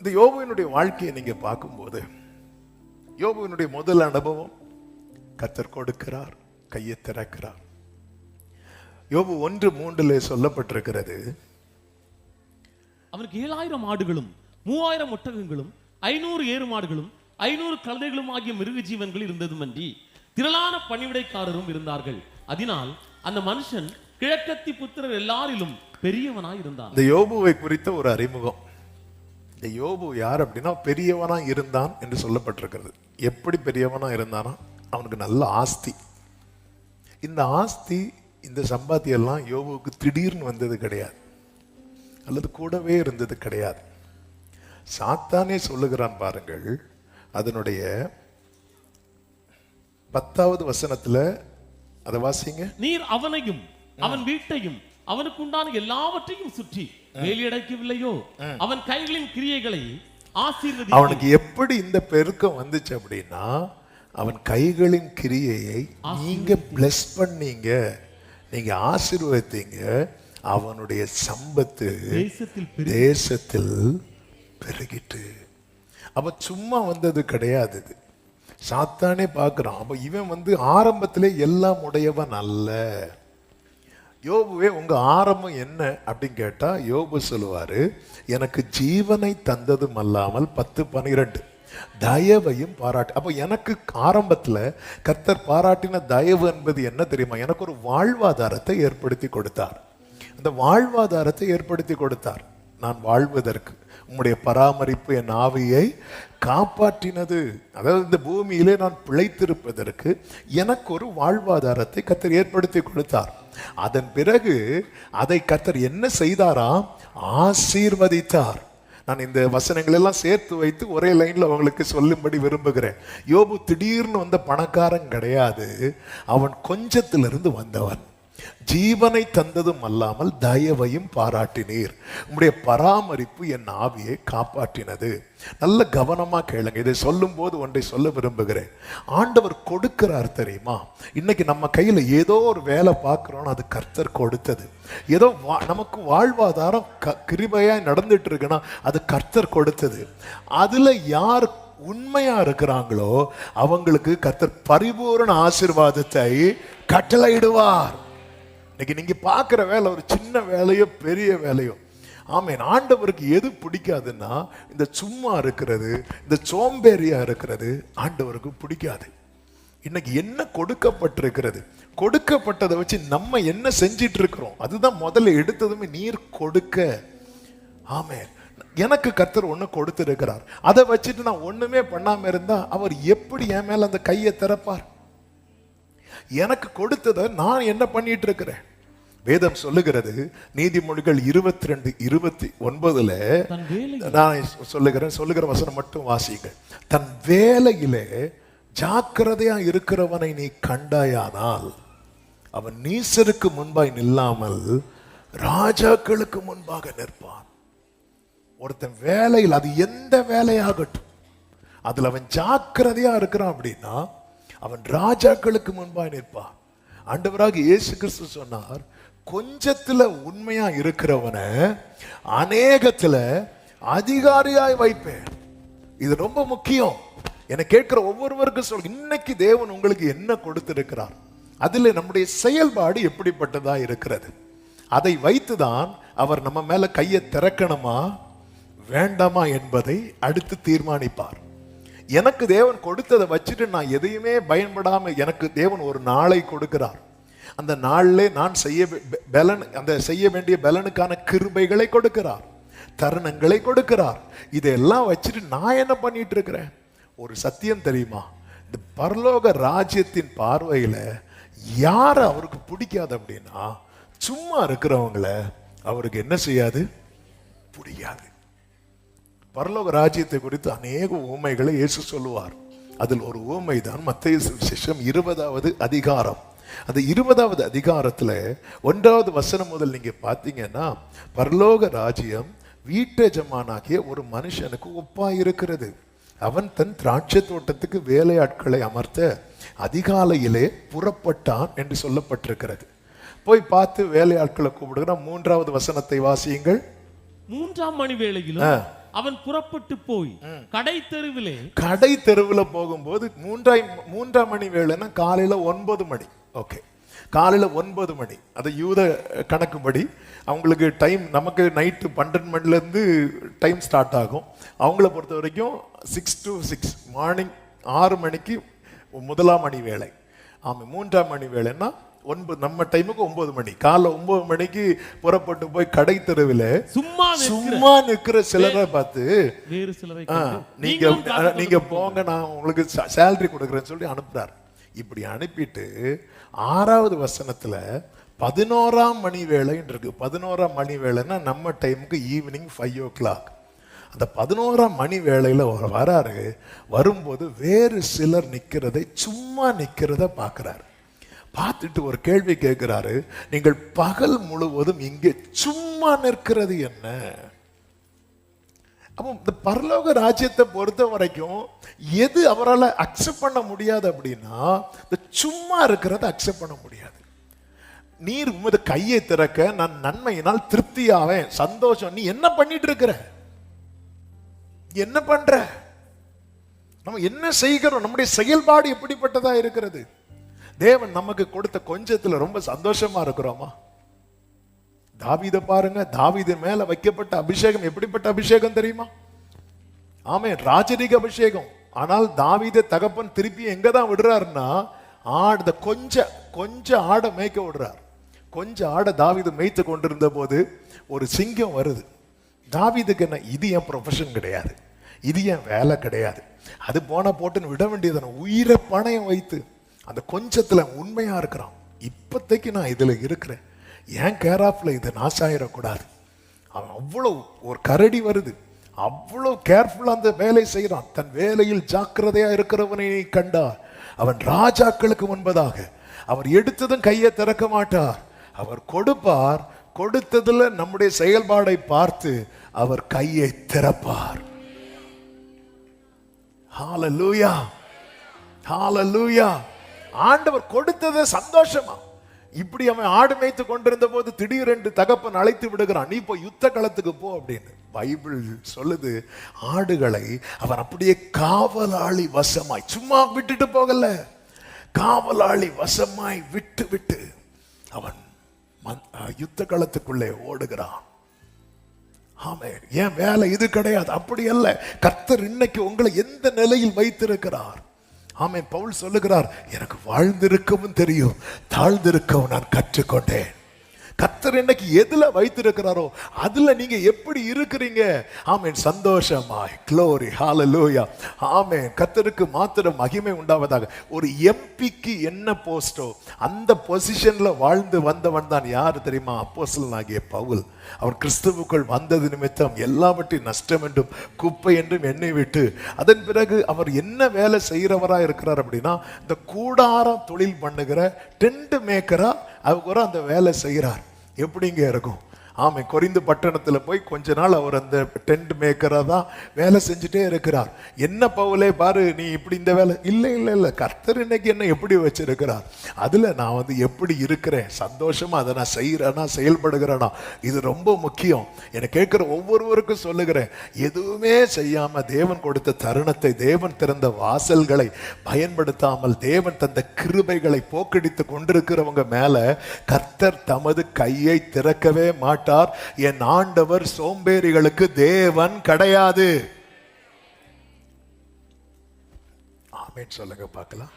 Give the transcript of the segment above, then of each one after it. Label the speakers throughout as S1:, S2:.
S1: இந்த யோபுவினுடைய வாழ்க்கையை நீங்க பார்க்கும்போது, யோபுவினுடைய முதல் அனுபவம், கர்த்தர் கொடுக்கிறார், கையை திறக்கிறார். யோபு 1:3 சொல்லப்பட்டிருக்கிறது,
S2: அவனுக்கு 7000 ஆடுகளும் 3000 ஒட்டகங்களும் 500 ஏறு மாடுகளும் 500 கழுதைகளும் ஆகிய மிருக ஜீவன்கள் இருந்ததுமன்றி திரளான பணிவிடைக்காரரும் இருந்தார்கள். அதனால் அந்த மனுஷன் கிழக்கத்தி புத்திரர் எல்லாரிலும் பெரியவனாய் இருந்தான்.
S1: இந்த யோபுவை குறித்த ஒரு அறிமுகம். இந்த யோபு யார் அப்படின்னா, பெரியவனா இருந்தான் என்று சொல்லப்பட்டிருக்கிறது. எப்படி பெரியவனா இருந்தானா? அவனுக்கு நல்ல ஆஸ்தி. இந்த ஆஸ்தி, இந்த சம்பாத்தியம் எல்லாம் யோபுவுக்கு திடீர்னு வந்தது கிடையாது, அல்லது கூடவே இருந்தது கிடையாது. சாத்தானே சொல்லுகிறான் பாருங்கள், அதனுடைய 10வது வசனத்துல அதை வாசிங்க.
S2: நீர் அவனையும் அவன் வீட்டையும் அவனுக்கு உண்டான எல்லாவற்றையும் சுற்றி வேலியடைக்கவில்லையோ? அவன் கைகளின் கிரியைகளை ஆசீர்வதி.
S1: அவனுக்கு எப்படி இந்த பெருக்கம் வந்துச்சு அப்படின்னா, அவன் கைகளின் கிரியையை நீங்க பிளஸ் பண்ணீங்க, நீங்க ஆசீர்வதித்தீங்க. அவனுடைய சம்பத்து தேசத்தில் பெருகிட்டு. அப்ப சும்மா வந்தது கிடையாது. சாத்தானே பார்க்கிறான். அப்ப இவன் ஆரம்பத்திலே எல்லாம் உடையவன் அல்ல. யோபுவே, உங்க ஆரம்பம் என்ன அப்படின்னு கேட்டா, யோபு சொல்லுவாரு, எனக்கு ஜீவனை தந்ததும் அல்லாமல் 10-12 தயவையும் பாராட்டு. அப்ப எனக்கு ஆரம்பத்துல கர்த்தர் பாராட்டின தயவு என்பது என்ன தெரியுமா? எனக்கு ஒரு வாழ்வாதாரத்தை ஏற்படுத்தி கொடுத்தார். அந்த வாழ்வாதாரத்தை ஏற்படுத்தி கொடுத்தார். நான் வாழ்வதற்கு உம்முடைய பராமரிப்பு என் ஆவியை காப்பாற்றினது. அதாவது இந்த பூமியிலே நான் பிழைத்திருப்பதற்கு எனக்கு ஒரு வாழ்வாதாரத்தை கர்த்தர் ஏற்படுத்தி கொடுத்தார். அதன் பிறகு அதை கர்த்தர் என்ன செய்தாராம்? ஆசீர்வதித்தார். நான் இந்த வசனங்கள் எல்லாம் சேர்த்து வைத்து ஒரே லைன்ல அவங்களுக்கு சொல்லும்படி விரும்புகிறேன். யோபு திடீர்னு வந்த பணக்காரன் கிடையாது. அவன் கொஞ்சத்திலிருந்து வந்தவன். ஜீவனை தந்ததும் அல்லாமல் தயவையும் பாராட்டினீர். உம்முடைய பராமரிப்பு என் ஆவியை காப்பாற்றினது. நல்ல கவனமா கேளுங்க. இதை சொல்லும் போது ஒன்றை சொல்ல விரும்புகிறேன். ஆண்டவர் கொடுக்கிறார் தெரியுமா? இன்னைக்கு நம்ம கையில ஏதோ ஒரு வேலை பார்க்கிறோம், அது கர்த்தர் கொடுத்தது. ஏதோ நமக்கு வாழ்வாதாரம் கிருபையா நடந்துட்டு இருக்குன்னா அது கர்த்தர் கொடுத்தது. அதுல யார் உண்மையா இருக்கிறாங்களோ அவங்களுக்கு கர்த்தர் பரிபூரண ஆசீர்வாதத்தை கட்டளையிடுவார். இன்னைக்கு நீங்க பார்க்கிற வேலை ஒரு சின்ன வேலையோ பெரிய வேலையோ, ஆமேன், ஆண்டவருக்கு எது பிடிக்காதுன்னா இந்த சும்மா இருக்கிறது, இந்த சோம்பேறியா இருக்கிறது ஆண்டவருக்கு பிடிக்காது. இன்னைக்கு என்ன கொடுக்கப்பட்டிருக்கிறது, கொடுக்கப்பட்டதை வச்சு நம்ம என்ன செஞ்சிட்டு இருக்கிறோம், அதுதான் முதல்ல எடுத்ததுமே நீர் கொடுக்க. ஆமேன், எனக்கு கர்த்தர் ஒண்ணு கொடுத்திருக்கிறார், அதை வச்சுட்டு நான் ஒண்ணுமே பண்ணாம இருந்தா அவர் எப்படி என் மேல அந்த கையை திறப்பார்? எனக்கு கொடுத்ததை நான் என்ன பண்ணிட்டு இருக்கிறேன்? வேதம் சொல்லுகிறது, நீதிமொழிகள் 22:29 நான் சொல்லுகிற வசனம் மட்டும் வாசிங்க. தன் வேலையிலே ஜாக்கிரதையா இருக்கிறவனை நீ கண்டாயானால் அவன் நீசருக்கு முன்பாய் நில்லாமல் ராஜாக்களுக்கு முன்பாக நிற்பான். ஒருத்தன் வேலையில், அது எந்த வேலையாகட்டும், அதுல அவன் ஜாக்கிரதையா இருக்கிறான் அப்படின்னா அவன் ராஜாக்களுக்கு முன்பாய் நிற்பான். ஆண்டவராக இயேசு கிறிஸ்து சொன்னார், கொஞ்சத்துல உண்மையா இருக்கிறவனை அநேகத்துல அதிகாரியாய் வைப்பேன். இது ரொம்ப முக்கியம். என்னை கேட்கிற ஒவ்வொருவருக்கும் சொல்ல, இன்னைக்கு தேவன் உங்களுக்கு என்ன கொடுத்திருக்கிறார், அதுல நம்முடைய செயல்பாடு எப்படிப்பட்டதா இருக்கிறது, அதை வைத்துதான் அவர் நம்ம மேல கையை திறக்கணுமா வேண்டாமா என்பதை அடுத்து தீர்மானிப்பார். எனக்கு தேவன் கொடுத்ததை வச்சுட்டு நான் எதையுமே பயன்படாம, எனக்கு தேவன் ஒரு நாளை கொடுக்கிறார். அந்த நாளிலே நான் செய்ய வேண்டிய பலனுக்கான கிருபைகளை கொடுக்கிறார், தருணங்களை கொடுக்கிறார். இதெல்லாம் வச்சுட்டு நான் என்ன பண்ணிட்டு இருக்கிறேன்? ஒரு சத்தியம் தெரியுமா? இந்த பரலோக ராஜ்யத்தின் பார்வையில யார அவருக்கு பிடிக்காது அப்படின்னா, சும்மா இருக்கிறவங்கள அவருக்கு என்ன செய்யாது? பிடிக்காது. பரலோக ராஜ்யத்தை குறித்து அநேக உவமைகளை இயேசு சொல்லுவார். அதில் ஒரு உவமை தான் மத்தேயு சுவிசேஷம் 20வது அதிகாரம். அந்த 20வது அதிகாரத்துல 1வது வசனம் முதல் நீங்க பார்த்தீங்கன்னா, பரலோக ராஜ்யம் வீட்டெஜமானாகிய ஒரு மனுஷனுக்கு ஒப்பா இருக்கிறது. அவன் தன் திராட்சை தோட்டத்துக்கு வேலையாட்களை அமர்த்த அதிகாலையிலே புறப்பட்டான் என்று சொல்லப்பட்டிருக்கிறது. போய் பார்த்து வேலையாட்களை கூப்பிடுகிறான். 3வது வசனத்தை வாசியுங்கள்.
S2: 3ஆம் மணி வேளையிலும் அவன் புறப்பட்டு போய் கடை தெருவில்
S1: போகும்போது மூன்றாம் மணி வேளைன்னா காலையில 9 மணி. ஓகே, காலையில 9 மணி. அது யூத கணக்குப்படி அவங்களுக்கு டைம். நமக்கு நைட்டு 12 மணில இருந்து டைம் ஸ்டார்ட் ஆகும். அவங்கள பொறுத்த வரைக்கும் 6 to 6 மார்னிங் 6 மணிக்கு முதலாம் மணி வேளை. ஆமா, மூன்றாம் மணி வேளைன்னா 9, நம்ம டைமுக்கு 9 மணி. காலைல 9 மணிக்கு புறப்பட்டு போய் கடை தெருவில் சும்மா நிற்கிற சிலரை பார்த்து
S2: வேறு சிலரை
S1: நீங்க போங்க, நான் உங்களுக்கு சேலரி கொடுக்குறேன்னு சொல்லி அனுப்புறாரு. இப்படி அனுப்பிட்டு 6வது வசனத்துல 11ஆம் மணி வேளைன்னு இருக்கு. 11ஆம் மணி வேளைன்னா நம்ம டைமுக்கு ஈவினிங் 5 o'clock. அந்த 11ஆம் மணி வேளையில வராரு. வரும்போது வேறு சிலர் நிக்கிறதை, சும்மா நிக்கிறத பார்க்கிறாரு. பார்த்துட்டு ஒரு கேள்வி கேட்கிறாரு, நீங்கள் பகல் முழுவதும் இங்கே சும்மா நிற்கிறது என்ன? அப்போ இந்த பரலோக ராஜ்யத்தை பொறுத்த வரைக்கும் எது அவரால் அக்செப்ட் பண்ண முடியாது அப்படின்னா, இந்த சும்மா இருக்கிறத அக்செப்ட் பண்ண முடியாது. நீர் உமது கையை திறக்க நான் நன்மையினால் திருப்தியாவேன், சந்தோஷம். நீ என்ன பண்ணிட்டு இருக்கிற? என்ன பண்ற? நம்ம என்ன செய்கிறோம்? நம்முடைய செயல்பாடு எப்படிப்பட்டதா இருக்கிறது? தேவன் நமக்கு கொடுத்த கொஞ்சத்துல ரொம்ப சந்தோஷமா இருக்கிறோமா? தாவீதை பாருங்க. தாவீதின் மேல வைக்கப்பட்ட அபிஷேகம் எப்படிப்பட்ட அபிஷேகம் தெரியுமா? ஆமே, ராஜரீக அபிஷேகம். ஆனால் தாவீதை தகப்பன் திருப்பி எங்கதான் விடுறாருன்னா, கொஞ்சம் ஆடை மேய்க்க விடுறார். கொஞ்சம் ஆடை தாவீது மேய்த்து கொண்டிருந்த போது ஒரு சிங்கம் வருது. தாவீதுக்கு என்ன, இது என் ப்ரொஃபஷன் கிடையாது, இது என் வேலை கிடையாது, அது போன போட்டுன்னு விட வேண்டியதான, உயிரை பணயம் வைத்து அந்த கொஞ்சத்துல உண்மையா இருக்கிறான். இப்போதைக்கு நான் இதுல இருக்கிறேன், என் கேராப்ல இது நாசாயிடக்கூடாது. அவன் அவ்வளவு, ஒரு கரடி வருது, அவ்வளவு கேர்ஃபுல்லா அந்த வேலை செய்யறான். தன் வேலையில் ஜாக்கிரதையா இருக்கிறவனை கண்டார். அவன் ராஜாக்களுக்கு முன்பதாக அவர் எடுத்ததும் கையை திறக்க மாட்டார், அவர் கொடுப்பார். கொடுத்ததுல நம்முடைய செயல்பாடை பார்த்து அவர் கையை திறப்பார். ஹalleluya, ஹalleluya. ஆண்டவர் கொடுத்ததே சந்தோஷமா. இப்படி அவன் ஆடு மேய்த்து கொண்டிருந்த போது திடீரென்று தகப்பன் அழைத்து விடுகிறான், நீ போய் யுத்த களத்துக்கு போ அப்படின்னு. பைபிள் சொல்லுது, ஆடுகளை அவன் அப்படியே காவலாளி வசமாய், சும்மா விட்டுட்டு போகல, காவலாளி வசமாய் விட்டு அவன் யுத்த களத்துக்குள்ளே ஓடுகிறான். ஆமே, என் வேலை இது கிடையாது, அப்படி அல்ல. கர்த்தர் இன்னைக்கு உங்களை எந்த நிலையில் வைத்திருக்கிறார்? ஆமே, பவுல் சொல்லுகிறார், எனக்கு வாழ்ந்திருக்கவும் தெரியும், தாழ்ந்திருக்கவும் நான் கற்றுக்கொண்டேன். கர்த்தர் இன்னைக்கு எதுல வைத்திருக்கிறாரோ அதுல நீங்க எப்படி இருக்கிறீங்க? ஆமென், சந்தோஷமாய், க்ளோரி, ஹalleluya. ஆமென், கர்த்தருக்கு மாத்திரம் மகிமை உண்டாவதாக. ஒரு எம்பிக்கு என்ன போஸ்டோ அந்த பொசிஷன்ல வாழ்ந்து வந்தவன் தான் யாரு தெரியுமா? அப்போஸ்தலனாகிய பவுல். அவர் கிறிஸ்துவுக்குள் வந்தது நிமித்தம் எல்லாவற்றையும் நஷ்டம் என்றும் குப்பை என்றும் எண்ணி விட்டு, அதன் பிறகு அவர் என்ன வேலை செய்கிறவரா இருக்கிறார் அப்படின்னா, இந்த கூடாரம் தொழில் பண்ணுகிற டென்ட் மேக்கரா அவர் அந்த வேலை செய்கிறார். எப்படிங்க இருக்கும்? ஆமை, கொரிந்து பட்டணத்தில் போய் கொஞ்ச நாள் அவர் அந்த டென்ட் மேக்கராக தான் வேலை செஞ்சுட்டே இருக்கிறார். என்ன பவுலே பாரு, நீ இப்படி இந்த வேலை இல்லை, கர்த்தர் இன்னைக்கு என்ன எப்படி வச்சிருக்கிறார், அதில் நான் எப்படி இருக்கிறேன், சந்தோஷமா அதை நான் செய்கிறேன்னா செயல்படுகிறேனா, இது ரொம்ப முக்கியம். என்னை கேட்குற ஒவ்வொருவருக்கும் சொல்லுகிறேன், எதுவுமே செய்யாமல் தேவன் கொடுத்த தருணத்தை, தேவன் திறந்த வாசல்களை பயன்படுத்தாமல் தேவன் தந்த கிருபைகளை போக்கடித்து கொண்டிருக்கிறவங்க மேல கர்த்தர் தமது கையை திறக்கவே மாட்டார். என் ஆண்டவர் சோம்பேறிகளுக்கு தேவன் கிடையாது. ஆமென் சொல்லுங்க பார்க்கலாம்.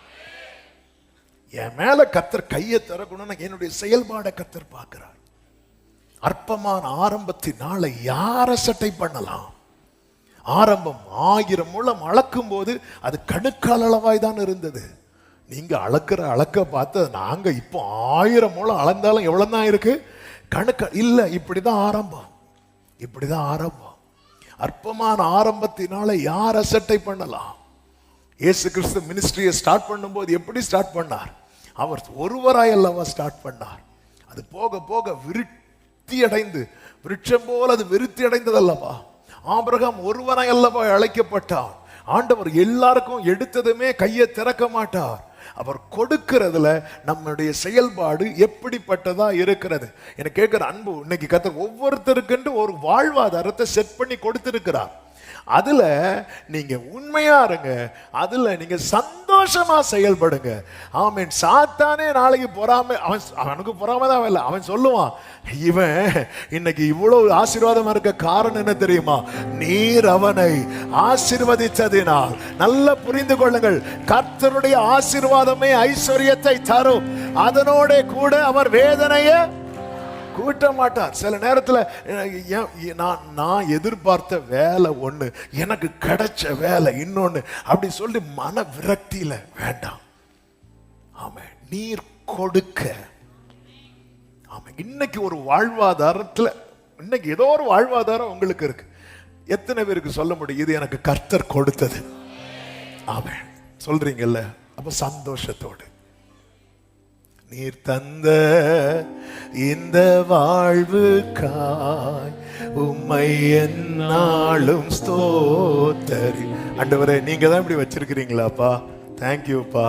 S1: என் மேல கர்த்தர் கையை திறக்கணும்னா என்னுடைய செயல்பாடை கர்த்தர் பார்க்கிறார். அற்பமான ஆரம்பத்தினால யார சட்டை பண்ணலாம்? ஆரம்பம் 1000 முழம் அளக்கும் போது அது கணுக்கால் அளவாய் தான் இருந்தது. நீங்க அளக்க பார்த்து நாங்க இப்போ 1000 முழம் அளந்தாலும் எவ்வளவு தான் இருக்கு? கணக்கு இல்லை. இப்படிதான் ஆரம்பம். அற்பமான ஆரம்பத்தினால யார் அசட்டை பண்ணலாம்? இயேசு கிறிஸ்து மினிஸ்ட்ரியை ஸ்டார்ட் பண்ணும்போது எப்படி ஸ்டார்ட் பண்ணார்? அவர் ஒருவராய் அல்லவா ஸ்டார்ட் பண்ணார். அது போக போக விருத்தி அடைந்து, விருட்சம் போல அது விருத்தி அடைந்ததல்லவா. ஆபிரகாம் ஒருவராய் அல்லவா அழைக்கப்பட்டார். ஆண்டவர் எல்லாருக்கும் எடுத்ததுமே கையை திறக்க மாட்டார். அவர் கொடுக்கிறதுல நம்முடைய செயல்பாடு எப்படிப்பட்டதா இருக்கிறது? எனக்கு கேட்கிற அன்பு, இன்னைக்கு கர்த்தர் ஒவ்வொருத்தருக்கென்று ஒரு வாழ்வாதாரத்தை செட் பண்ணி கொடுத்திருக்கிறார். அதுல நீங்க உண்மையா இருங்க, அதுல நீங்க சந்தோஷமா செயல்படுங்க. ஆமென். சாத்தானே நாளைக்கு பொறாமை, அவனுக்கு பொறாமை தான் இல்லை, அவன் சொல்லுவான், இவன் இன்னைக்கு இவ்வளவு ஆசீர்வாதமா இருக்க காரணம் என்ன தெரியுமா? நீர் அவனை ஆசீர்வதித்ததினால். நல்லா புரிந்து கொள்ளுங்கள், கர்த்தருடைய ஆசீர்வாதமே ஐஸ்வர்யத்தை தரும், அதனோட கூட அவர் வேதனையை கூட்ட மாட்டார். சில நேரத்தில் நான் எதிர்பார்த்த வேலை ஒண்ணு, எனக்கு கிடைச்ச வேலை இன்னொன்னு, அப்படி சொல்லி மன விரக்தியில வேண்டாம். ஆமா, நீர் கொடுக்க. ஆமா, இன்னைக்கு ஒரு வாழ்வாதாரத்துல, இன்னைக்கு ஏதோ ஒரு வாழ்வாதாரம் உங்களுக்கு இருக்கு. எத்தனை பேருக்கு சொல்ல முடியும், இது எனக்கு கர்த்தர் கொடுத்தது? ஆமா, சொல்றீங்கல்ல? அப்ப சந்தோஷத்தோடு, நீர் தந்த இந்த வாழ்வுக்காய் உம்மை என்னாலும் ஸ்தோத்தரி. ஆண்டவரே, நீங்க தான் இப்படி வச்சிருக்கிறீங்களாப்பா. தேங்க்யூப்பா.